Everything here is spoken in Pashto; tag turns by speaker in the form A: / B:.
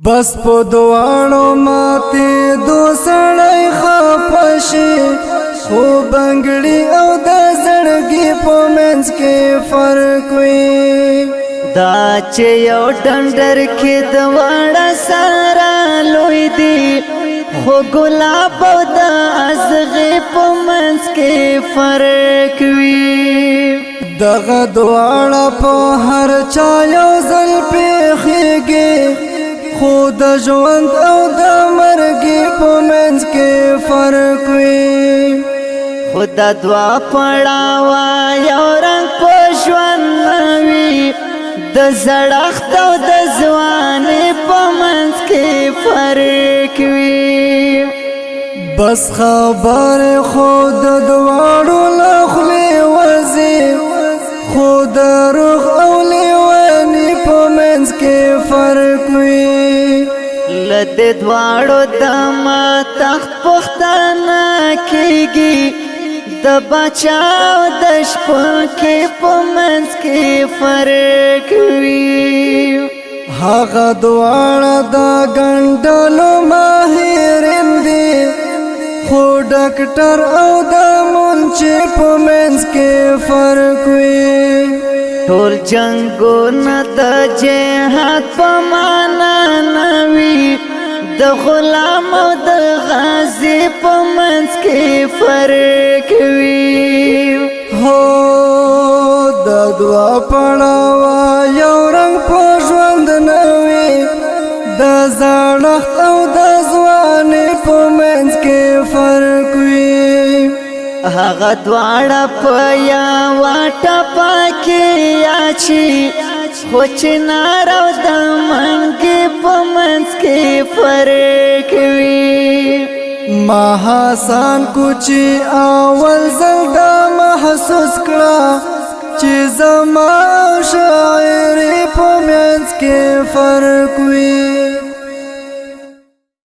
A: بس په دواړو ماته دو سړی خپشي خو بنګړي او د زړګي په منځ کې فرق وي
B: دا چې یو ډنډر کې دواړه سره لوی دي خو ګلاب او د ازغې په منځ کې فرق وي
A: دغه دواړه په هر چا یو ځل پیښیږي خو د ژوند او د مرګ په منځ کې فرق وي
B: خدا دوا پړاوا یو رنگ په ژوند نوي د زړښت او د ځوانۍ په منځ کې فرق وي
A: بس خبر خود دواړو له خولې وځي خو د روح او لیوني په منځ کې فرق وي
B: لدې دواړو د ما تخت پښتنه کېږي د بچا او د شپونکي په منځ کې فرق وي
A: هغه دواړه د ګنډلو ماهرین دي خو ډاکټر او د مونچې په منځ کې فرق وي
B: ټول جنگونه د جهاد په معنا نوي د غلام او د غازی په منځ کې فرق وي
A: هو د دوا پړاوا یو رنگ په ژوند نوي د زړښت او د ځوانۍ په منځ کې فرق وي
B: هغه دواړه په یوه ټپه کې اچي خو چنار او د منګې په منځ کې فرق وي
A: ما حسن کوچی اول ځل دا محسوس کړه چې زما او شاعري په منځ کې فرق وي